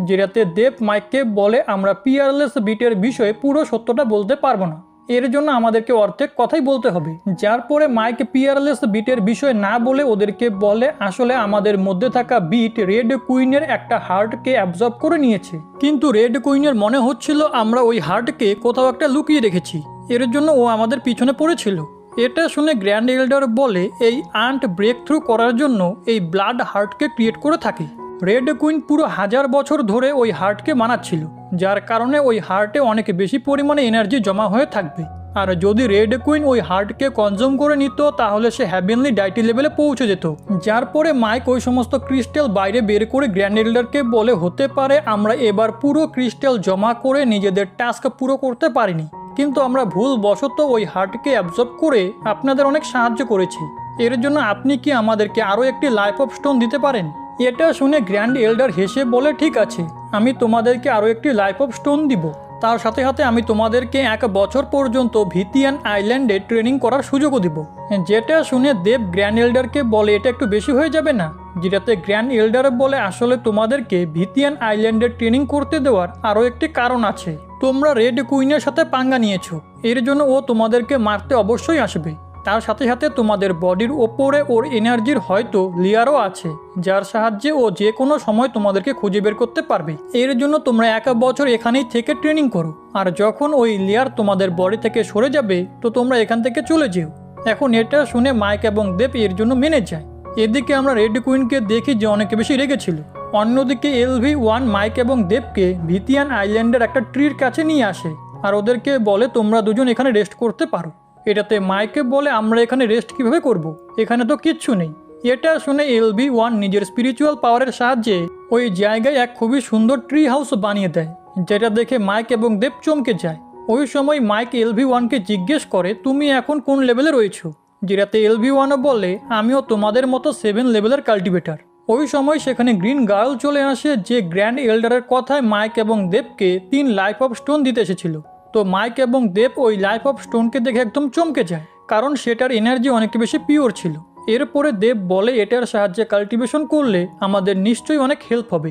যেটাতে দেব মাইককে বলে আমরা পিয়ারলেস বিটের বিষয়ে পুরো সত্যটা বলতে পারবো না, এর জন্য আমাদেরকে অর্ধেক কথাই বলতে হবে। যার পরে মাইক পিয়ারলেস বিটের বিষয় না বলে ওদেরকে বলে আসলে আমাদের মধ্যে থাকা বিট রেড কুইনের একটা হার্টকে অ্যাবজর্ব করে নিয়েছে, কিন্তু রেড কুইনের মনে হচ্ছিল আমরা ওই হার্টকে কোথাও একটা লুকিয়ে রেখেছি, এর জন্য ও আমাদের পিছনে পড়েছিল। এটা শুনে গ্র্যান্ড এল্ডার বলে এই আন্ট ব্রেক থ্রু করার জন্য এই ব্লাড হার্টকে ক্রিয়েট করে থাকে। রেড কুইন পুরো 1000 বছর ধরে ওই হার্টকে বানাচ্ছিল, যার কারণে ওই হার্টে অনেক বেশি পরিমাণে এনার্জি জমা হয়ে থাকবে, আর যদি রেড কুইন ওই হার্টকে কনজিউম করে নিত তাহলে সে হ্যাভেনলি ডাইটি লেভেলে পৌঁছে যেত। যার পরে মাইক ওই সমস্ত ক্রিস্টাল বাইরে বের করে গ্র্যান্ড এল্ডারকে বলে হতে পারে আমরা এবার পুরো ক্রিস্টাল জমা করে নিজেদের টাস্ক পুরো করতে পারিনি, কিন্তু আমরা ভুলবশত ওই হার্টকে অ্যাবজর্ব করে আপনাদের অনেক সাহায্য করেছি, এর জন্য আপনি কি আমাদেরকে আরও একটি লাইফ অফ স্টোন দিতে পারেন? এটা শুনে গ্র্যান্ড এল্ডার হেসে বলে, ঠিক আছে, আমি তোমাদেরকে আরও একটি লাইফ অফ স্টোন দিব। তার সাথে সাথে আমি তোমাদেরকে 1 বছর পর্যন্ত ভিতিয়ান আইল্যান্ডে ট্রেনিং করার সুযোগও দিব। যেটা শুনে দেব গ্র্যান্ড এল্ডারকে বলে, এটা একটু বেশি হয়ে যাবে না? যেটাতে গ্র্যান্ড এল্ডার বলে, আসলে তোমাদেরকে ভিতিয়ান আইল্যান্ডে ট্রেনিং করতে দেওয়ার আরও একটি কারণ আছে। তোমরা রেড কুইনের সাথে পাঙ্গা নিয়েছো, এর জন্য ও তোমাদেরকে মারতে অবশ্যই আসবে। তার সাথে সাথে তোমাদের বডির ওপরে ওর এনার্জির হয়তো লেয়ারও আছে, যার সাহায্যে ও যে কোনো সময় তোমাদেরকে খুঁজে বের করতে পারবে। এর জন্য তোমরা 1 বছর এখানেই থেকে ট্রেনিং করো, আর যখন ওই লেয়ার তোমাদের বডি থেকে সরে যাবে তো তোমরা এখান থেকে চলে যেও। এখন এটা শুনে মাইক এবং দেব এর জন্য মেনে যায়। এদিকে আমরা রেড কুইনকে দেখি যে অনেক বেশি রেগেছিল। অন্যদিকে LV1 মাইক এবং দেবকে ভিতিয়ান আইল্যান্ডের একটা ট্রির কাছে নিয়ে আসে আর ওদেরকে বলে, তোমরা দুজন এখানে রেস্ট করতে পারো। এটাতে মাইকে বলে, আমরা এখানে রেস্ট কিভাবে করব, এখানে তো কিচ্ছু নেই। এটা শুনে LV1 নিজের স্পিরিচুয়াল পাওয়ারের সাহায্যে ওই জায়গায় এক খুবই সুন্দর ট্রি হাউস বানিয়ে দেয়, যেটা দেখে মাইক এবং দেব চমকে যায়। ওই সময় মাইক LV1কে জিজ্ঞেস করে, তুমি এখন কোন লেভেলে রয়েছো? যেটাতে LV1ও বলে, আমিও তোমাদের মতো 7 লেভেলের কাল্টিভেটার। ওই সময় সেখানে গ্রিন গার্ল চলে আসে, যে গ্র্যান্ড এল্ডারের কথায় মাইক এবং দেবকে 3 লাইফ অফ স্টোন দিতে এসেছিল। তো মাইক এবং দেব ওই লাইফ অফ স্টোনকে দেখে একদম চমকে যায়, কারণ সেটার এনার্জি অনেক বেশি পিওর ছিল। এরপরে দেব বলে, এটার সাহায্যে কাল্টিভেশন করলে আমাদের নিশ্চয়ই অনেক হেল্প হবে।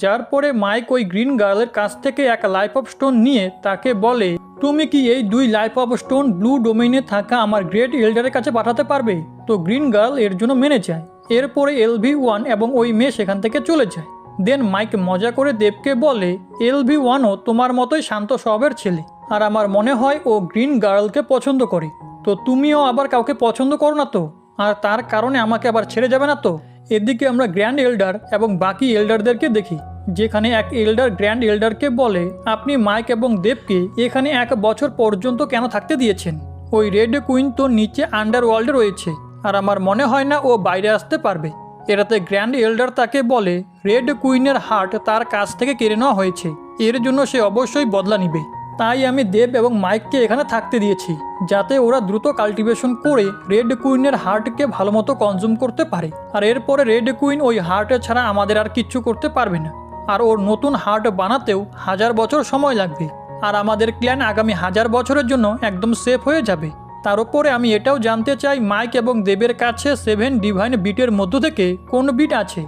যার পরে মাইক ওই গ্রিন গার্লের কাছ থেকে 1 লাইফ অফ স্টোন নিয়ে তাকে বলে, তুমি কি এই 2 লাইফ অফ স্টোন ব্লু ডোমেইনে থাকা আমার গ্রেট এল্ডারের কাছে পাঠাতে পারবে? তো গ্রিন গার্ল এর জন্য মেনে যায়। এরপরে LV1 এবং ওই মেয়ে সেখান থেকে চলে যায়। দেন মাইক মজা করে দেবকে বলে, LV1ও তোমার মতোই শান্ত স্বভাবের ছেলে, আর আমার মনে হয় ও গ্রিন গার্লকে পছন্দ করে। তো তুমিও আবার কাউকে পছন্দ করো না তো? আর তার কারণে আমাকে আবার ছেড়ে যাবে না তো? এদিকে আমরা গ্র্যান্ড এল্ডার এবং বাকি এল্ডারদেরকে দেখি, যেখানে এক এল্ডার গ্র্যান্ড এল্ডারকে বলে, আপনি মাইক এবং দেবকে এখানে 1 বছর পর্যন্ত কেন থাকতে দিয়েছেন? ওই রেড কুইন তো নিচে আন্ডারওয়ার্ল্ডে রয়েছে, আর আমার মনে হয় না ও বাইরে আসতে পারবে। এটাতে গ্র্যান্ড এল্ডার তাকে বলে, রেড কুইনের হার্ট তার কাছ থেকে কেড়ে নেওয়া হয়েছে, এর জন্য সে অবশ্যই বদলা নিবে। তাই আমি দেব এবং মাইককে এখানে থাকতে দিয়েছি, যাতে ওরা দ্রুত কাল্টিভেশন করে রেড কুইনের হার্টকে ভালো মতো কনজিউম করতে পারে। আর এরপরে রেড কুইন ওই হার্ট ছাড়া আমাদের আর কিচ্ছু করতে পারবে না, আর ওর নতুন হার্ট বানাতেও 1000 বছর সময় লাগবে। আর আমাদের ক্ল্যান আগামী 1000 বছরের জন্য একদম সেফ হয়ে যাবে। তার উপরে আমি এটাও জানতে চাই, মাইক এবং দেবের কাছে 7 ডিভাইন বিটের মধ্য থেকে কোন বিট আছে?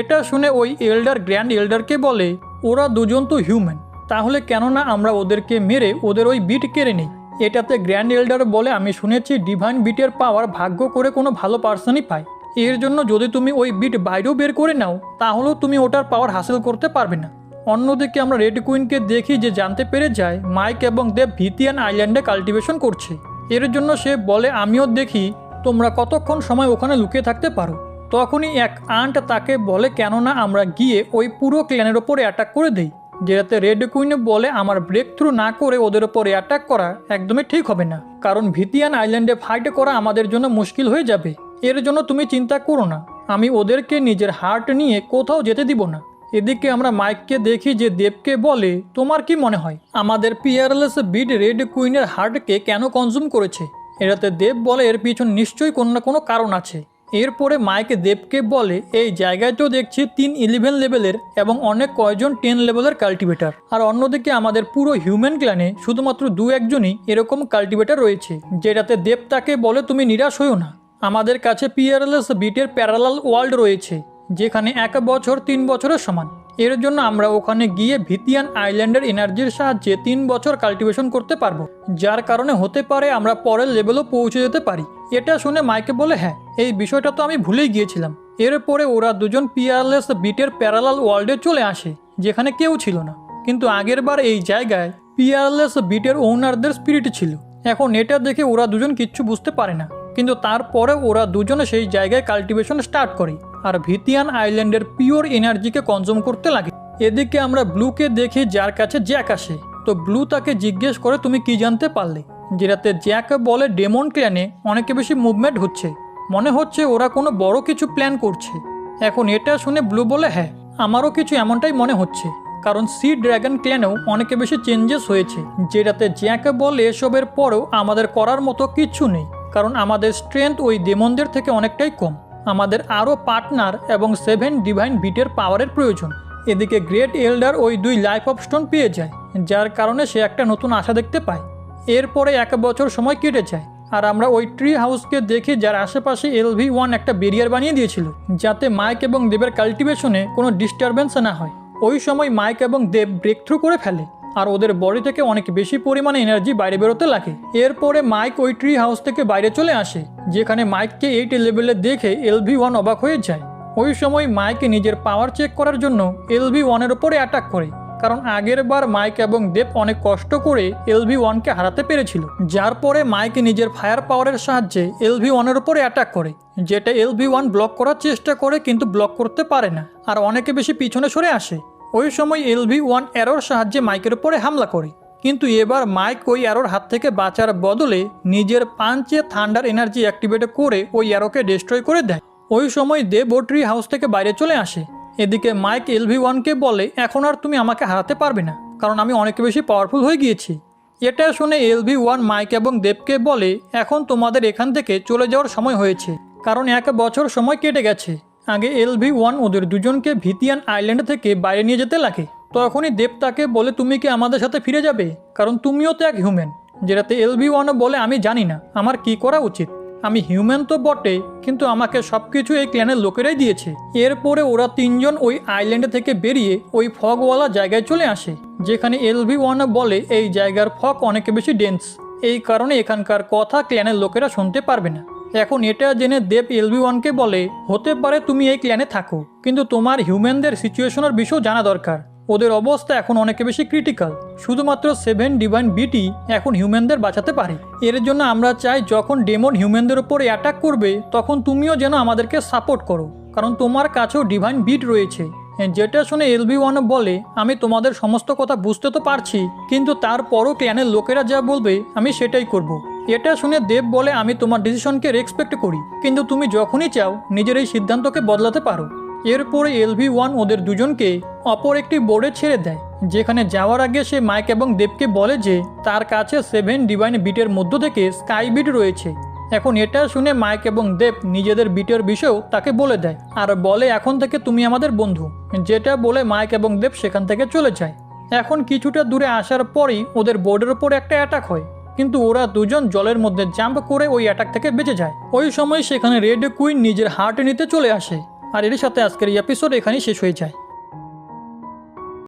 এটা শুনে ওই এল্ডার গ্র্যান্ড এল্ডারকে বলে, ওরা দুজন তো হিউম্যান, তাহলে কেননা আমরা ওদেরকে মেরে ওদের ওই বিট কেড়ে নিই। এটাতে গ্র্যান্ড এল্ডার বলে, আমি শুনেছি ডিভাইন বিটের পাওয়ার ভাগ্য করে কোনো ভালো পার্সনই পায়, এর জন্য যদি তুমি ওই বিট বাইরেও বের করে নাও তাহলেও তুমি ওটার পাওয়ার হাসিল করতে পারবে না। অন্যদিকে আমরা রেড কুইনকে দেখি যে জানতে পেরে যায় মাইক এবং দেব ভিতিয়ান আইল্যান্ডে কাল্টিভেশন করছে। এর জন্য সে বলে, আমিও দেখি তোমরা কতক্ষণ সময় ওখানে লুকিয়ে থাকতে পারো। তখনই এক আন্ট তাকে বলে, কেননা আমরা গিয়ে ওই পুরো ক্ল্যানের ওপরে অ্যাটাক করে দেই। যেটাতে রেড কুইন বলে, আমার ব্রেক থ্রু না করে ওদের ওপরে অ্যাটাক করা একদমই ঠিক হবে না, কারণ ভিতিয়ান আইল্যান্ডে ফাইট করা আমাদের জন্য মুশকিল হয়ে যাবে। এর জন্য তুমি চিন্তা করো না, আমি ওদেরকে নিজের হার্ট নিয়ে কোথাও যেতে দিব না। এদিকে আমরা মাইককে দেখি যে দেবকে বলে, তোমার কি মনে হয় আমাদের পিয়ারলেস বিট রেড কুইনের হার্টকে কেন কনজিউম করেছে? এটাতে দেব বলে, এর পিছন নিশ্চয়ই কোনো না কোনো কারণ আছে। এরপরে মাইক দেবকে বলে, এই জায়গাতেও দেখছি 3 11 লেভেলের এবং অনেক কয়জন 10 লেভেলের কাল্টিভেটার, আর অন্যদিকে আমাদের পুরো হিউম্যান ক্ল্যানে শুধুমাত্র 2-1জনই এরকম কাল্টিভেটার রয়েছে। যেটাতে দেব তাকে বলে, তুমি নিরাশ হইও না, আমাদের কাছে পিয়ারলেস বিটের প্যারালাল ওয়ার্ল্ড রয়েছে, যেখানে 1 বছর 3 বছরের সমান। এর জন্য আমরা ওখানে গিয়ে ভিতিয়ান আইল্যান্ডের এনার্জির সাহায্যে 3 বছর কাল্টিভেশন করতে পারবো, যার কারণে হতে পারে আমরা পরের লেভেলও পৌঁছে যেতে পারি। এটা শুনে মাইকে বলে, হ্যাঁ, এই বিষয়টা তো আমি ভুলেই গিয়েছিলাম। এরপরে ওরা দুজন পিয়ারলেস বিটের প্যারালাল ওয়ার্ল্ডে চলে আসে, যেখানে কেউ ছিল না, কিন্তু আগের বার এই জায়গায় পিয়ারলেস বিটের ওনারদের স্পিরিট ছিল। এখন এটা দেখে ওরা দুজন কিচ্ছু বুঝতে পারে না, কিন্তু তারপরে ওরা দুজনে সেই জায়গায় কাল্টিভেশন স্টার্ট করে আর ভিতিয়ান আইল্যান্ডের পিওর এনার্জিকে কনজিউম করতে লাগে। এদিকে আমরা ব্লুকে দেখি, যার কাছে জ্যাক আসে। তো ব্লু তাকে জিজ্ঞেস করে, তুমি কি জানতে পারলে? যেটাতে জ্যাক বলে, ডেমন ক্ল্যানে অনেকে বেশি মুভমেন্ট হচ্ছে, মনে হচ্ছে ওরা কোনো বড় কিছু প্ল্যান করছে। এখন এটা শুনে ব্লু বলে, হ্যাঁ, আমারও কিছু এমনটাই মনে হচ্ছে, কারণ সি ড্র্যাগন ক্ল্যানেও অনেকে বেশি চেঞ্জেস হয়েছে। যেটাতে জ্যাক বলে, এসবের পরেও আমাদের করার মতো কিচ্ছু নেই, কারণ আমাদের স্ট্রেংথ ওই ডেমনদের থেকে অনেকটাই কম। আমাদের আরও পার্টনার এবং 7 ডিভাইন বিটের পাওয়ারের প্রয়োজন। এদিকে গ্রেট এল্ডার ওই 2 লাইফ অফ স্টোন পেয়ে যায়, যার কারণে সে একটা নতুন আশা দেখতে পায়। এরপরে 1 বছর সময় কেটে যায় আর আমরা ওই ট্রি হাউসকে দেখি, যার আশেপাশে LV1 একটা ব্যারিয়ার বানিয়ে দিয়েছিল যাতে মাইক এবং দেবের কাল্টিভেশনে কোনো ডিস্টারবেন্স না হয়। ওই সময় মাইক এবং দেব ব্রেক থ্রু করে ফেলে আর ওদের বডি থেকে অনেক বেশি পরিমাণে এনার্জি বাইরে বেরোতে লাগে। এরপরে মাইক ওই ট্রি হাউস থেকে বাইরে চলে আসে, যেখানে মাইককে 8 লেভেলে দেখে LV1 অবাক হয়ে যায়। ওই সময় মাইক নিজের পাওয়ার চেক করার জন্য LV1-এর ওপরে অ্যাটাক করে, কারণ আগের বার মাইক এবং দেব অনেক কষ্ট করে LV1-কে হারাতে পেরেছিল। যার পরে মাইক নিজের ফায়ার পাওয়ারের সাহায্যে LV1-এর ওপরে অ্যাটাক করে, যেটা LV1 ব্লক করার চেষ্টা করে কিন্তু ব্লক করতে পারে না আর অনেকে বেশি পিছনে সরে আসে। ওই সময় LV1 অ্যারোর সাহায্যে মাইকের উপরে হামলা করে, কিন্তু এবার মাইক ওই অ্যারোর হাত থেকে বাঁচার বদলে নিজের পাঞ্চে থান্ডার এনার্জি অ্যাক্টিভেট করে ওই অ্যারোকে ডিস্ট্রয় করে দেয়। ওই সময় দেব ও ট্রি হাউস থেকে বাইরে চলে আসে। এদিকে মাইক LV1-কে বলে, এখন আর তুমি আমাকে হারাতে পারবে না, কারণ আমি অনেক বেশি পাওয়ারফুল হয়ে গিয়েছি। এটা শুনে LV1 মাইক এবং দেবকে বলে, এখন তোমাদের এখান থেকে চলে যাওয়ার সময় হয়েছে, কারণ 1 বছর সময় কেটে গেছে। আগে LV1 ওদের দুজনকে ভিতিয়ান আইল্যান্ড থেকে বাইরে নিয়ে যেতে লাগে। তখনই দেব তাকে বলে, তুমি কি আমাদের সাথে ফিরে যাবে, কারণ তুমিও তো এক হিউম্যান। যেটাতে LV1 বলে, আমি জানি না আমার কি করা উচিত। আমি হিউম্যান তো বটে, কিন্তু আমাকে সব কিছু এই ক্ল্যানের লোকেরাই দিয়েছে। এরপরে ওরা 3 জন ওই আইল্যান্ড থেকে বেরিয়ে ওই ফগওয়ালা জায়গায় চলে আসে, যেখানে LV1 বলে এই জায়গার ফগ অনেক বেশি ডেন্স, এই কারণে এখানকার কথা ক্ল্যানের লোকেরা শুনতে পারবে না। এখন এটা জেনে দেব LV1-কে বলে, হতে পারে তুমি এই ক্ল্যানে থাকো, কিন্তু তোমার হিউম্যানদের সিচুয়েশনের বিষয় জানা দরকার। ওদের অবস্থা এখন অনেক বেশি ক্রিটিক্যাল। শুধুমাত্র 7 ডিভাইন বিটি এখন হিউম্যানদের বাঁচাতে পারে। এর জন্য আমরা চাই যখন ডেমন হিউম্যানদের উপরে অ্যাটাক করবে তখন তুমিও যেন আমাদেরকে সাপোর্ট করো, কারণ তোমার কাছেও ডিভাইন বিট রয়েছে। যেটা শুনে LV1 বলে, আমি তোমাদের সমস্ত কথা বুঝতে তো পারছি, কিন্তু তারপরও ক্ল্যানের লোকেরা যা বলবে আমি সেটাই করব। এটা শুনে দেব বলে, আমি তোমার ডিসিশনকে রেসপেক্ট করি, কিন্তু তুমি যখনই চাও নিজের এই সিদ্ধান্তকে বদলাতে পারো। এরপরে LV1 ওদের দুজনকে অপর একটি বোর্ডে ছেড়ে দেয়, যেখানে যাওয়ার আগে সে মাইক এবং দেবকে বলে যে তার কাছে 7 ডিভাইন বিটের মধ্য থেকে স্কাই বিট রয়েছে। এখন এটা শুনে মাইক এবং দেব নিজেদের বিটের বিষয়েও তাকে বলে দেয় আর বলে, এখন থেকে তুমি আমাদের বন্ধু। যেটা বলে মাইক এবং দেব সেখান থেকে চলে যায়। এখন কিছুটা দূরে আসার পরই ওদের বোর্ডের ওপর একটা অ্যাটাক হয়, কিন্তু ওরা দুজন জলের মধ্যে জাম্প করে ওই অ্যাটাক থেকে বেঁচে যায়। ওই সময় সেখানে রেড কুইন নিজের হার্ট নিতে চলে আসে। আর এর সাথে আজকের এই এপিসোড এখানেই শেষ হয়ে যায়।